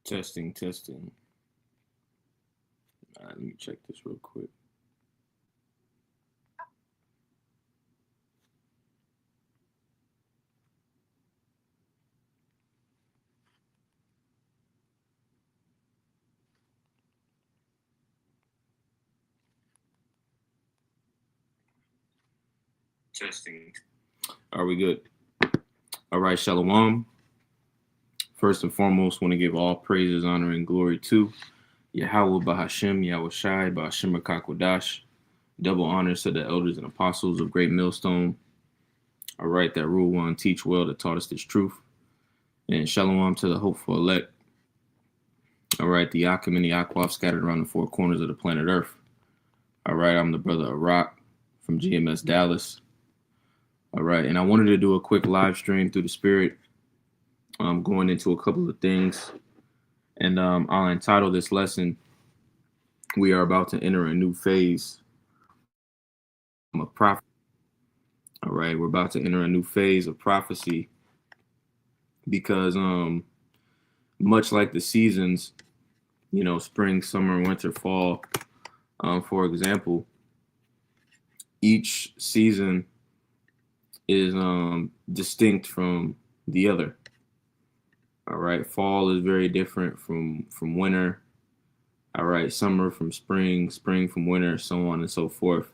Testing, testing. All right, let me check this real quick. Testing. Are we good? All right, Shalom. First and foremost, want to give all praises, honor, and glory to Yahweh Bahashem, Yahweh Shai, Bahashem Kakwadash. Double honors to the elders and apostles of Great Millstone. All right, that rule one, teach well, that taught us this truth. And Shalom to the hopeful elect. All right, the Akim and the Akwaf scattered around the four corners of the planet Earth. All right, I'm the brother Arak from GMS Dallas. All right, and I wanted to do a quick live stream through the Spirit. I'm going into a couple of things, and I'll entitle this lesson, "We are about to enter a new phase of prophecy." All right, we're about to enter a new phase of prophecy because much like the seasons, spring, summer, winter, fall, for example, each season is distinct from the other. All right, fall is very different from winter. All right, summer from spring, spring from winter, so on and so forth.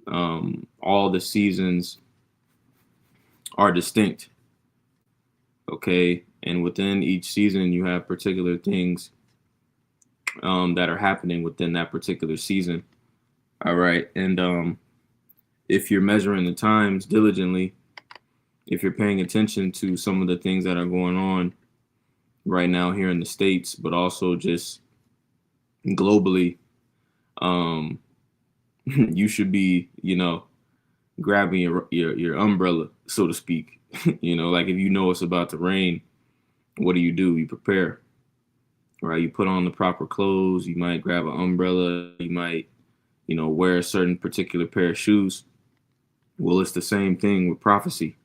All the seasons are distinct. Okay, and within each season, you have particular things that are happening within that particular season. All right, and if you're measuring the times diligently, if you're paying attention to some of the things that are going on right now here in the States, but also just globally, you should be, grabbing your umbrella, so to speak. Like if it's about to rain, what do? You prepare, right? You put on the proper clothes. You might grab an umbrella. You might, wear a certain particular pair of shoes. Well, it's the same thing with prophecy.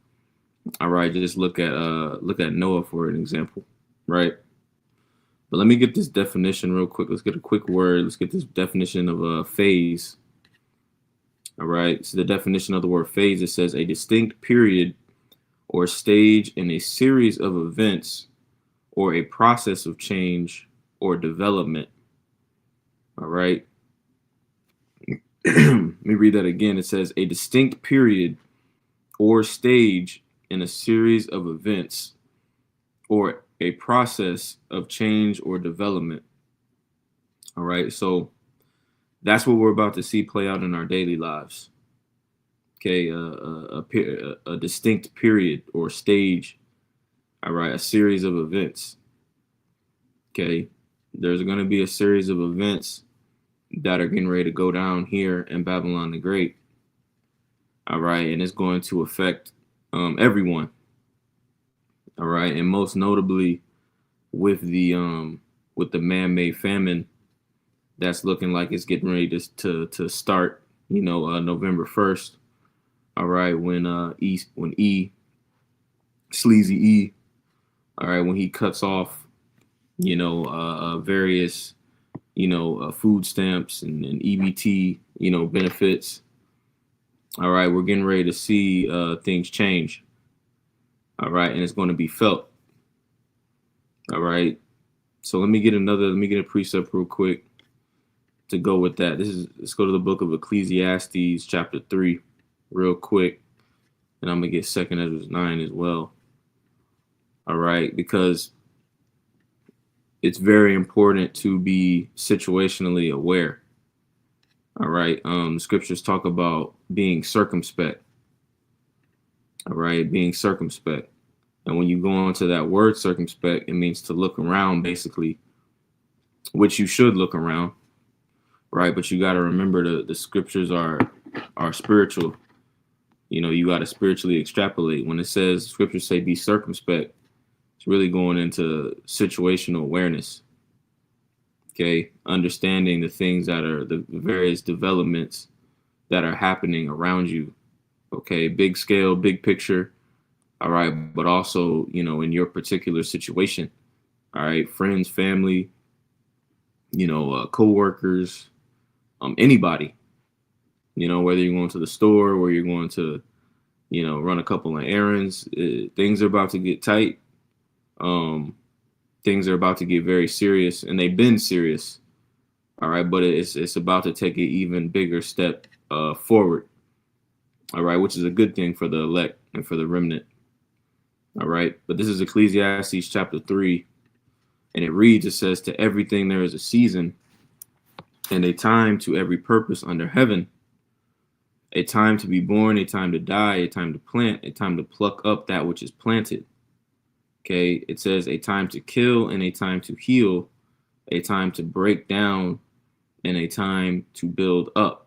All right, just look at Noah for an example, right? But let me get this definition real quick. Let's get a quick word. Let's get this definition of a phase. All right, so the definition of the word phase, it says a distinct period or stage in a series of events or a process of change or development. All right. Let me read that again. It says a distinct period or stage in a series of events or a process of change or development. All right, so that's what we're about to see play out in our daily lives. Okay, a distinct period or stage. All right, a series of events. Okay, there's going to be a series of events that are getting ready to go down here in Babylon the Great. All right, and it's going to affect everyone. All right, and most notably with the man-made famine that's looking like it's getting ready to start. November 1st. All right, when Sleazy E, all right, when he cuts off, various, food stamps and EBT, benefits. All right, we're getting ready to see things change. All right, and it's going to be felt. All right, so let me get a precept real quick to go with that. Let's go to the book of Ecclesiastes chapter 3 real quick, and I'm gonna get 2 Ezra 9 as well. All right, because it's very important to be situationally aware. All right, the scriptures talk about being circumspect. All right, being circumspect. And when you go into that word circumspect, it means to look around, basically, which you should look around, right? But you got to remember the scriptures are spiritual. You got to spiritually extrapolate. When it says, scriptures say be circumspect, it's really going into situational awareness. Okay, understanding the things that are the various developments that are happening around you. Okay, big scale, big picture. All right, but also, in your particular situation. All right, friends, family, co-workers, anybody, whether you're going to the store, where you're going to, run a couple of errands. Things are about to get tight. Um, things are about to get very serious, and they've been serious. All right, but it's about to take an even bigger step forward. All right, which is a good thing for the elect and for the remnant. All right, but this is Ecclesiastes chapter 3, and it reads, it says, to everything there is a season, and a time to every purpose under heaven, a time to be born, a time to die, a time to plant, a time to pluck up that which is planted. Okay, it says a time to kill and a time to heal, a time to break down and a time to build up.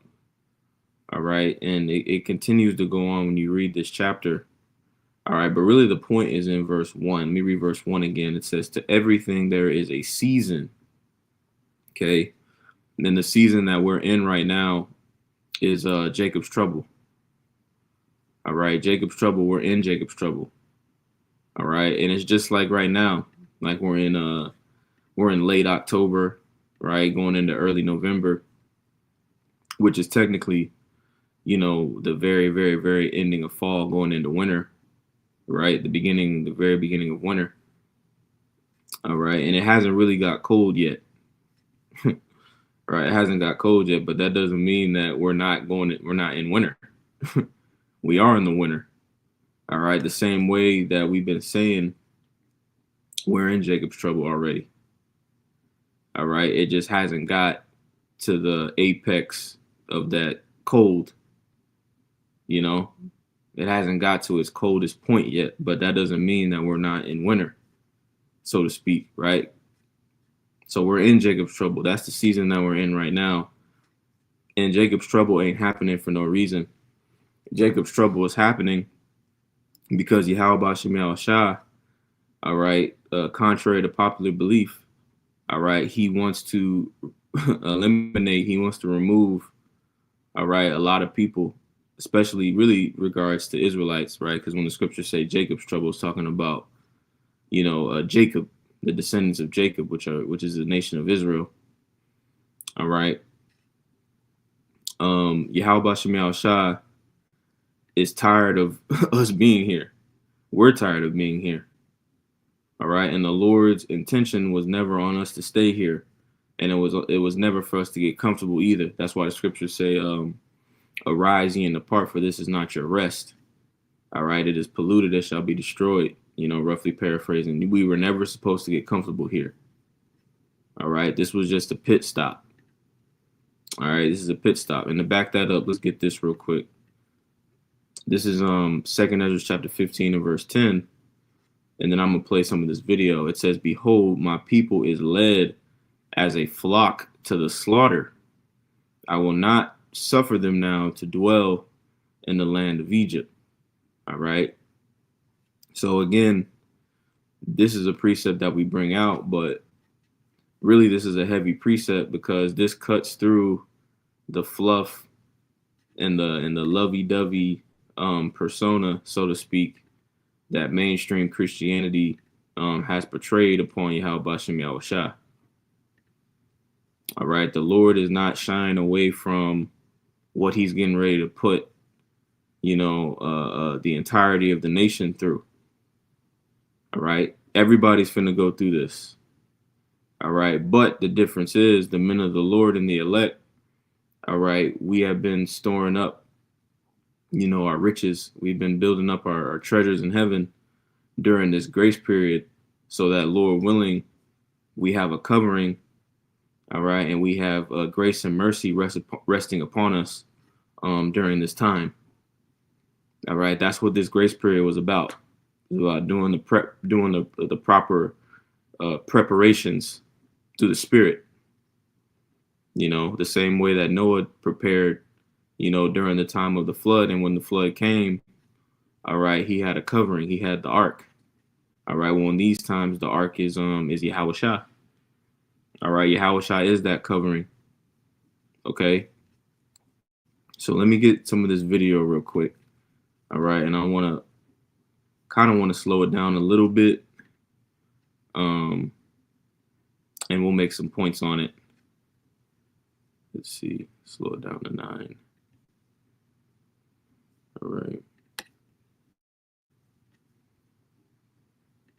All right, and it continues to go on when you read this chapter. All right, but really the point is in verse 1. Let me read verse 1 again. It says, to everything there is a season. Okay, and then the season that we're in right now is Jacob's trouble. All right, Jacob's trouble. We're in Jacob's trouble. All right, and it's just like right now, like we're in late October, right, going into early November, which is technically, the very, very, very ending of fall, going into winter, right, the very beginning of winter. All right, and it hasn't really got cold yet. Right, it hasn't got cold yet, but that doesn't mean that we're not in winter. We are in the winter. All right, the same way that we've been saying we're in Jacob's trouble already. All right, it just hasn't got to the apex of that cold. It hasn't got to its coldest point yet, but that doesn't mean that we're not in winter, so to speak, right? So we're in Jacob's trouble. That's the season that we're in right now. And Jacob's trouble ain't happening for no reason. Jacob's trouble is happening because Yahweh Shem Shah, all right, contrary to popular belief, all right, he wants to he wants to remove, all right, a lot of people, especially really regards to Israelites, right? Because when the scriptures say Jacob's trouble, is talking about, Jacob, the descendants of Jacob, which is the nation of Israel. All right. Yahweh Shem Shah is tired of us being here. We're tired of being here. All right. And the Lord's intention was never on us to stay here. And it was never for us to get comfortable either. That's why the scriptures say, arise ye and depart, for this is not your rest. All right. It is polluted, it shall be destroyed. Roughly paraphrasing. We were never supposed to get comfortable here. All right. This was just a pit stop. All right. This is a pit stop. And to back that up, let's get this real quick. This is 2 Ezra chapter 15 and verse 10. And then I'm going to play some of this video. It says, behold, my people is led as a flock to the slaughter. I will not suffer them now to dwell in the land of Egypt. All right. So again, this is a precept that we bring out, but really this is a heavy precept because this cuts through the fluff and the lovey-dovey persona, so to speak, that mainstream Christianity has portrayed upon Yahweh Shem Yahushua. All right, the Lord is not shying away from what he's getting ready to put, the entirety of the nation through. All right, everybody's finna go through this. All right, but the difference is the men of the Lord and the elect, all right, we have been storing up, our riches. We've been building up our treasures in heaven during this grace period so that, Lord willing, we have a covering, all right, and we have grace and mercy resting upon us during this time. All right, that's what this grace period was about. It was about doing the proper preparations through the Spirit. The same way that Noah prepared, during the time of the flood, and when the flood came, all right, he had a covering, he had the ark. All right, well, in these times, the ark is Yahushua. All right, Yahushua is that covering. Okay. So let me get some of this video real quick. All right, and I want to slow it down a little bit. and we'll make some points on it. Let's see, slow it down to 9. All right.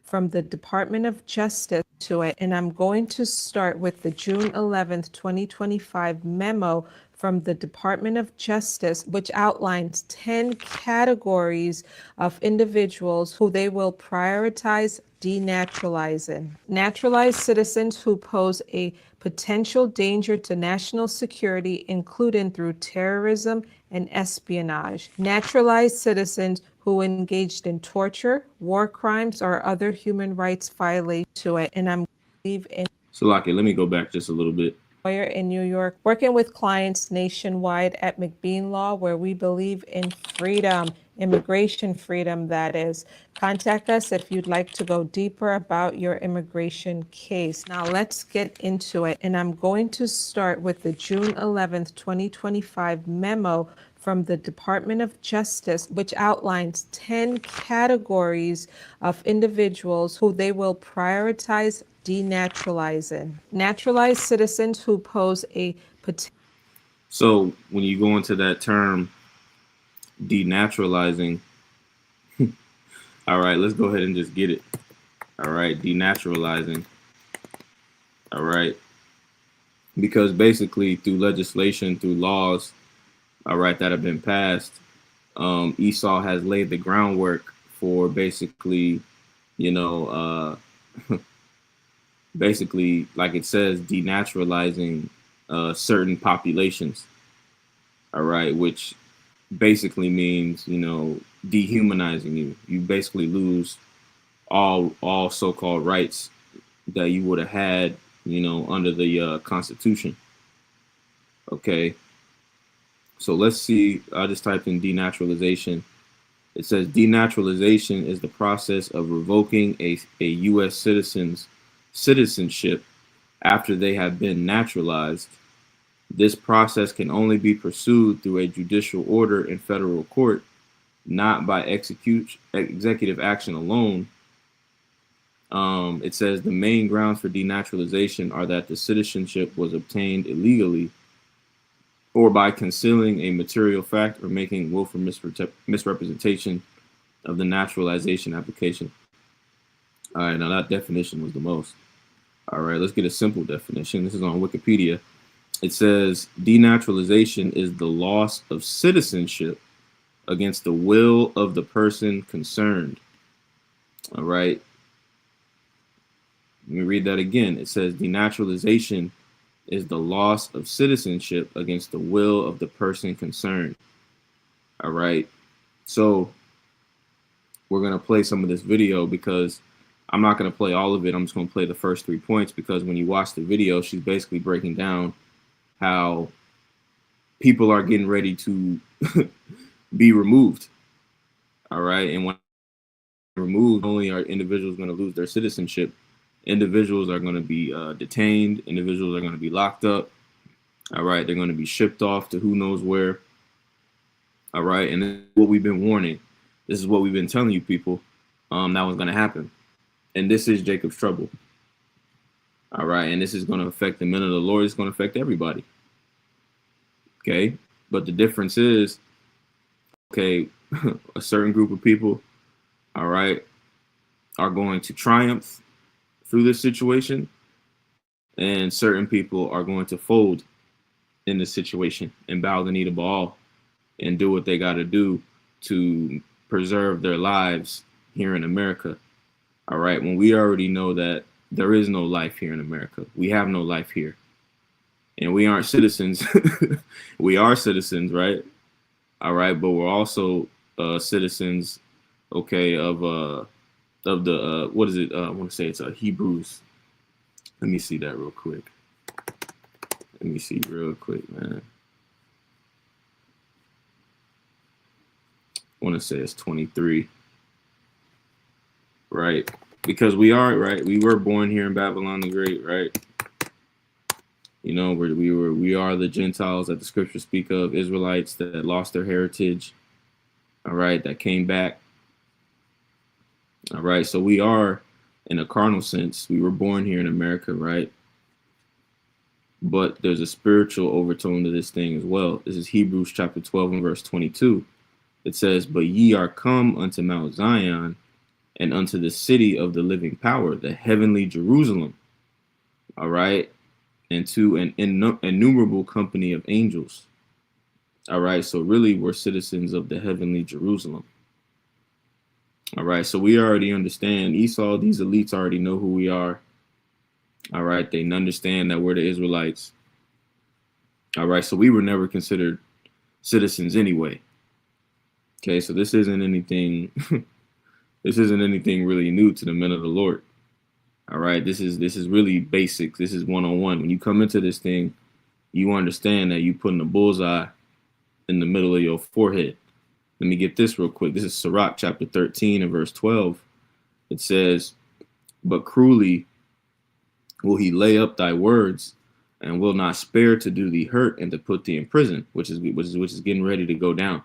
From the Department of Justice to it, and I'm going to start with the June 11th, 2025 memo from the Department of Justice, which outlines 10 categories of individuals who they will prioritize denaturalizing. Naturalized citizens who pose a potential danger to national security, including through terrorism and espionage. Naturalized citizens who engaged in torture, war crimes, or other human rights violations to it. And I'm believe in Salaki, let me go back just a little bit. lawyer in New York, working with clients nationwide at McBean Law, where we believe in freedom, immigration freedom, that is. Contact us if you'd like to go deeper about your immigration case. Now let's get into it. And I'm going to start with the June 11th, 2025 memo from the Department of Justice, which outlines 10 categories of individuals who they will prioritize denaturalizing. Naturalized citizens who pose a potential. So when you go into that term, denaturalizing, all right, let's go ahead and just get it. All right, denaturalizing. All right. Because basically through legislation, through laws, all right, that have been passed, Esau has laid the groundwork for basically, you know, basically, like it says, denaturalizing certain populations. All right, which basically means, you know, dehumanizing you. You basically lose all so-called rights that you would have had, you know, under the Constitution. Okay, so let's see. I just typed in denaturalization. It says denaturalization is the process of revoking a U.S. citizen's citizenship after they have been naturalized. This process can only be pursued through a judicial order in federal court, not by executive action alone. It says the main grounds for denaturalization are that the citizenship was obtained illegally or by concealing a material fact or making willful misrepresentation of the naturalization application. All right, now that definition was the most. All right, let's get a simple definition. This is on Wikipedia. It says denaturalization is the loss of citizenship against the will of the person concerned. All right. Let me read that again. It says denaturalization is the loss of citizenship against the will of the person concerned. All right. So we're going to play some of this video because I'm not going to play all of it. I'm just going to play the first 3 points because when you watch the video, she's basically breaking down how people are getting ready to be removed. All right. And when removed, only are individuals going to lose their citizenship. Individuals are going to be detained. Individuals are going to be locked up. All right. They're going to be shipped off to who knows where. All right. And this is what we've been warning. This is what we've been telling you people that was going to happen. And this is Jacob's trouble. All right. And this is going to affect the men of the Lord. It's going to affect everybody. Okay. But the difference is, okay, a certain group of people, all right, are going to triumph through this situation, and certain people are going to fold in this situation and bow the knee to Baal and do what they got to do to preserve their lives here in America. All right, when we already know that there is no life here in America. We have no life here. And we aren't citizens. We are citizens, right? All right, but we're also citizens, okay, of the what is it? I want to say it's Hebrews. Let me see that real quick. Let me see real quick, man. I want to say it's 23, right? Because we are, right? We were born here in Babylon the Great, right? You know, we are the Gentiles that the scriptures speak of, Israelites that lost their heritage, all right, that came back. All right, so we are, in a carnal sense, we were born here in America, right? but there's a spiritual overtone to this thing as well. This is Hebrews chapter 12 and verse 22. It says, "But ye are come unto Mount Zion, and unto the city of the living power, the heavenly Jerusalem." All right. And to an innumerable company of angels. All right. So really, we're citizens of the heavenly Jerusalem. All right. So we already understand Esau, these elites already know who we are. All right. They understand that we're the Israelites. All right. So we were never considered citizens anyway. Okay. So this isn't anything. This isn't anything really new to the men of the Lord. All right. This is really basic. This is one-on-one. When you come into this thing, you understand that you putting a bullseye in the middle of your forehead. Let me get this real quick. This is Sirach chapter 13 and verse 12. It says, "But cruelly will he lay up thy words, and will not spare to do thee hurt and to put thee in prison," which is getting ready to go down.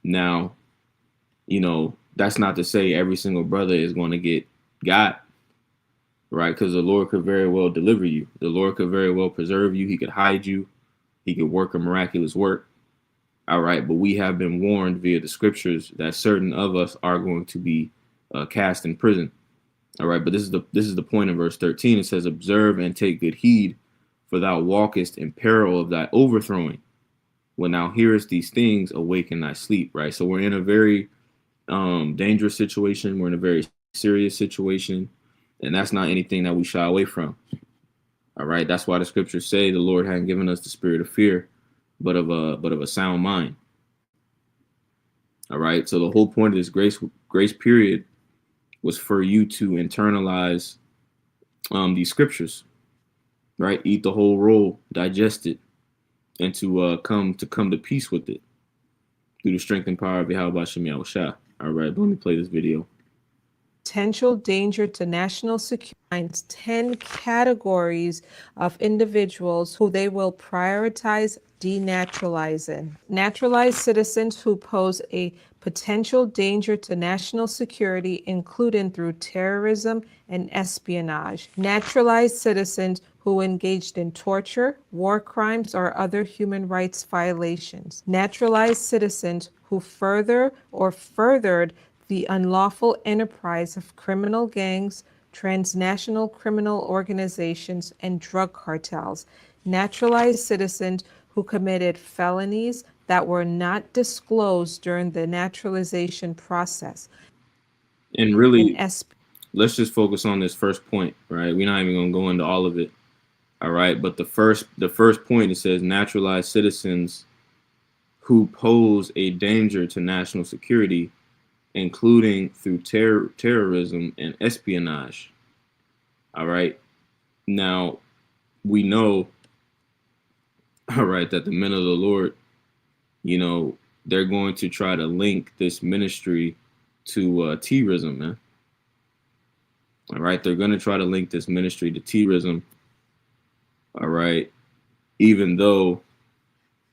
Now, you know, that's not to say every single brother is going to get got, right? Because the Lord could very well deliver you. The Lord could very well preserve you. He could hide you. He could work a miraculous work. All right. But we have been warned via the scriptures that certain of us are going to be cast in prison. All right. But this is the point of verse 13. It says, "Observe and take good heed, for thou walkest in peril of thy overthrowing. When thou hearest these things, awaken thy sleep." Right. So we're in a very dangerous situation. We're in a very serious situation. And that's not anything that we shy away from. All right. That's why the scriptures say the Lord hadn't given us the spirit of fear, but of a sound mind. All right. So the whole point of this grace period was for you to internalize these scriptures, right? Eat the whole roll, digest it, and to come to peace with it through the strength and power of Yahweh Shem Yahushua. All right. Let me play this video. Potential danger to national security, 10 categories of individuals who they will prioritize denaturalizing. Naturalized citizens who pose a potential danger to national security, including through terrorism and espionage. Naturalized citizens who engaged in torture, war crimes, or other human rights violations. Naturalized citizens who further or furthered the unlawful enterprise of criminal gangs, transnational criminal organizations, and drug cartels. Naturalized citizens who committed felonies that were not disclosed during the naturalization process. And really, let's just focus on this first point, right? We're not even going to go into all of it. All right. But the first point, it says naturalized citizens who pose a danger to national security, including through terrorism and espionage. All right. Now, we know, all right, that the men of the Lord, you know, they're going to try to link this ministry to terrorism, man. All right. They're going to try to link this ministry to terrorism. All right. Even though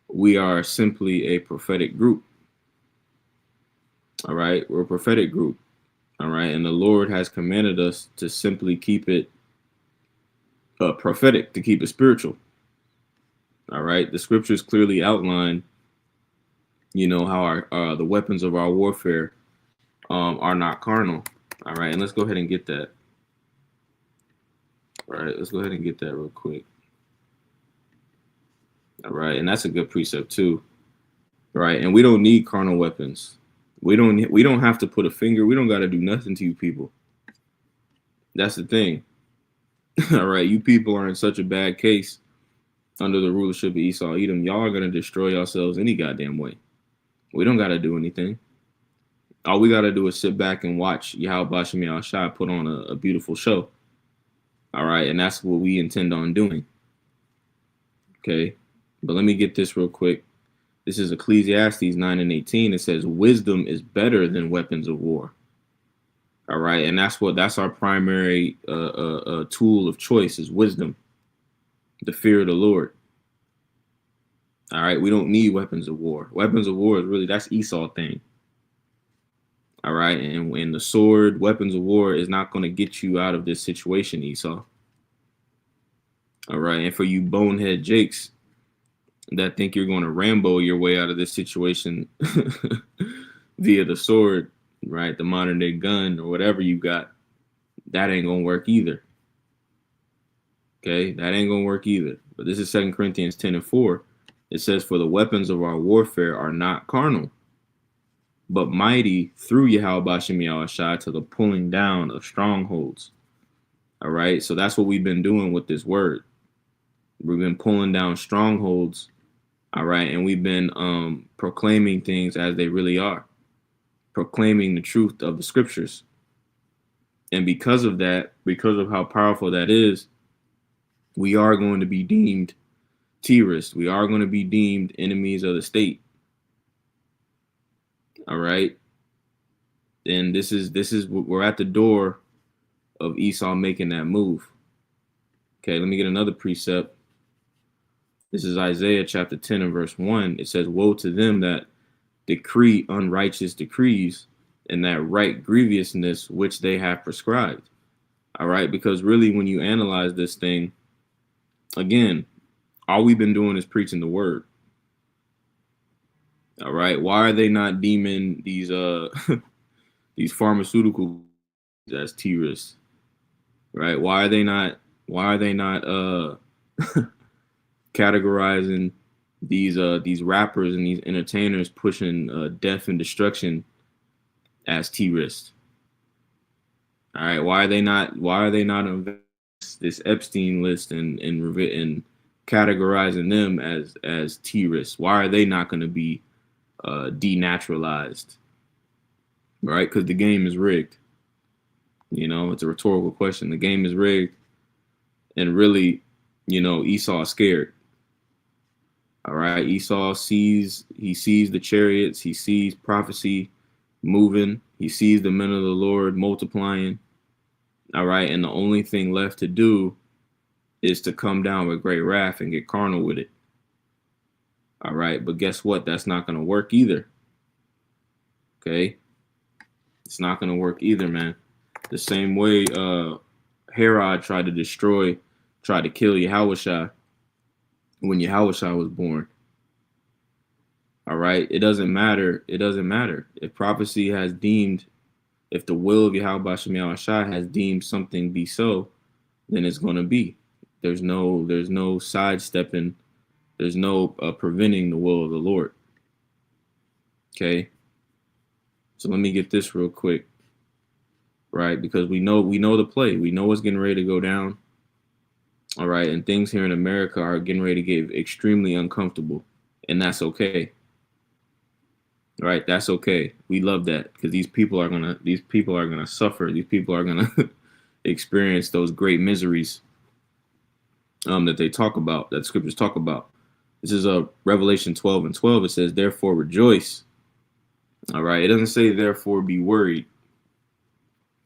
we are simply a prophetic group. All right. We're a prophetic group. All right. And the Lord has commanded us to simply keep it prophetic, to keep it spiritual. All right. The scriptures clearly outline, you know, how the weapons of our warfare are not carnal. All right. And let's go ahead and get that. All right. Let's go ahead and get that real quick. All right. And that's a good precept too. Right. And we don't need carnal weapons. We don't have to put a finger. We don't got to do nothing to you people. That's the thing. All right. You people are in such a bad case under the rulership of Esau Edom. Y'all are going to destroy yourselves any goddamn way. We don't got to do anything. All we got to do is sit back and watch Yahweh Shem Yahushua put on a beautiful show. All right. And that's what we intend on doing. Okay. But let me get this real quick. This is Ecclesiastes 9 and 18. It says, "Wisdom is better than weapons of war." All right. And that's our primary tool of choice is wisdom, the fear of the Lord. All right. We don't need weapons of war. Weapons of war is really, that's Esau thing. All right. And the sword, weapons of war is not going to get you out of this situation, Esau. All right. And for you bonehead Jakes that think you're going to Rambo your way out of this situation via the sword, right? The modern day gun or whatever you got, that ain't going to work either. Okay. That ain't going to work either. But this is 2 Corinthians 10:4. It says, for the weapons of our warfare are not carnal, but mighty through Yahweh Bashem Yahushua to the pulling down of strongholds. All right. So that's what we've been doing with this word. We've been pulling down strongholds. All right. And we've been proclaiming things as they really are, proclaiming the truth of the scriptures. And because of that, because of how powerful that is, we are going to be deemed terrorists. We are going to be deemed enemies of the state. All right. And this is we're at the door of Esau making that move. Okay, let me get another precept. This is Isaiah chapter 10 and verse 1. It says, woe to them that decree unrighteous decrees and that right grievousness which they have prescribed. All right, because really when you analyze this thing, again, all we've been doing is preaching the word. All right, why are they not deeming these these pharmaceutical as terrorists? Right? Why are they not categorizing these rappers and these entertainers pushing death and destruction as terrorists? All right, why are they not on this Epstein list and categorizing them as terrorists? Why are they not going to be denaturalized? Right? Because the game is rigged. You know, it's a rhetorical question. The game is rigged, and really, you know, Esau is scared. All right, Esau sees the chariots, he sees prophecy moving, he sees the men of the Lord multiplying. All right, and the only thing left to do is to come down with great wrath and get carnal with it. All right, but guess what? That's not going to work either. Okay, it's not going to work either, man. The same way Herod tried to kill Yahushua when Yahushua was born. All right, it doesn't matter. It doesn't matter if prophecy has deemed, if the will of Yahweh Bashem Yahushua has deemed something be so, then it's going to be. There's no sidestepping. There's no preventing the will of the Lord. Okay. So let me get this real quick. Right, because we know the play. We know what's getting ready to go down. All right, and things here in America are getting ready to get extremely uncomfortable, and that's okay. Right, that's okay. We love that because these people are gonna suffer. These people are gonna experience those great miseries that they talk about, that scriptures talk about. This is Revelation 12 and 12. It says, therefore rejoice. All right, it doesn't say therefore be worried.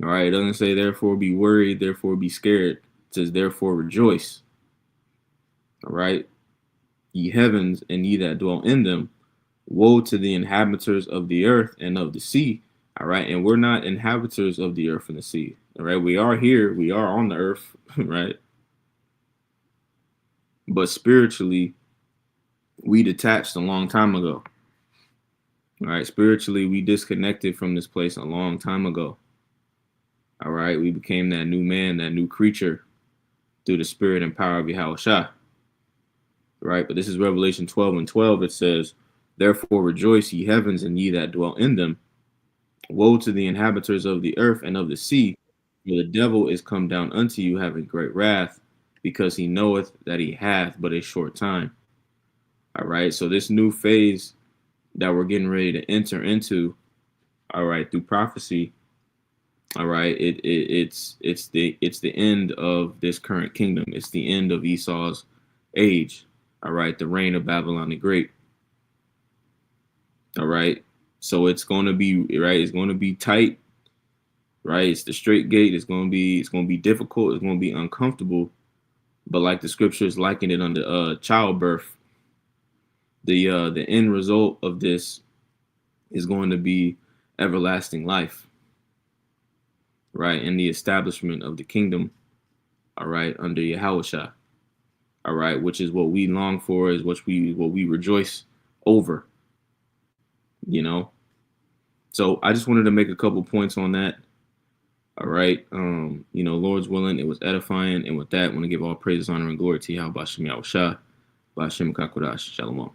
All right, it doesn't say therefore be worried, therefore be scared. It says therefore rejoice. All right, ye heavens and ye that dwell in them, woe to the inhabitants of the earth and of the sea. All right, and we're not inhabitants of the earth and the sea. All right, we are here, we are on the earth, right? But spiritually, we detached a long time ago. All right, spiritually, we disconnected from this place a long time ago. All right, we became that new man, that new creature through the spirit and power of Yahushua. Right, but this is Revelation 12 and 12. It says, therefore rejoice, ye heavens, and ye that dwell in them. Woe to the inhabitants of the earth and of the sea, for the devil is come down unto you, having great wrath, because he knoweth that he hath but a short time. All right, so this new phase that we're getting ready to enter into, all right, through prophecy, all right, it's the end of this current kingdom. It's the end of Esau's age. All right, the reign of Babylon the Great. All right, so it's going to be right. It's going to be tight. Right, it's the straight gate. It's going to be difficult. It's going to be uncomfortable. But like the scriptures liken it unto childbirth. The end result of this is going to be everlasting life. Right, and the establishment of the kingdom, all right, under Yahushua. All right, which is what we long for, is what we rejoice over, you know. So I just wanted to make a couple points on that. All right. Lord's willing, it was edifying. And with that, I want to give all praises, honor, and glory to Yahweh Bashem Yahushua, Bashem Kakodash. Shalom.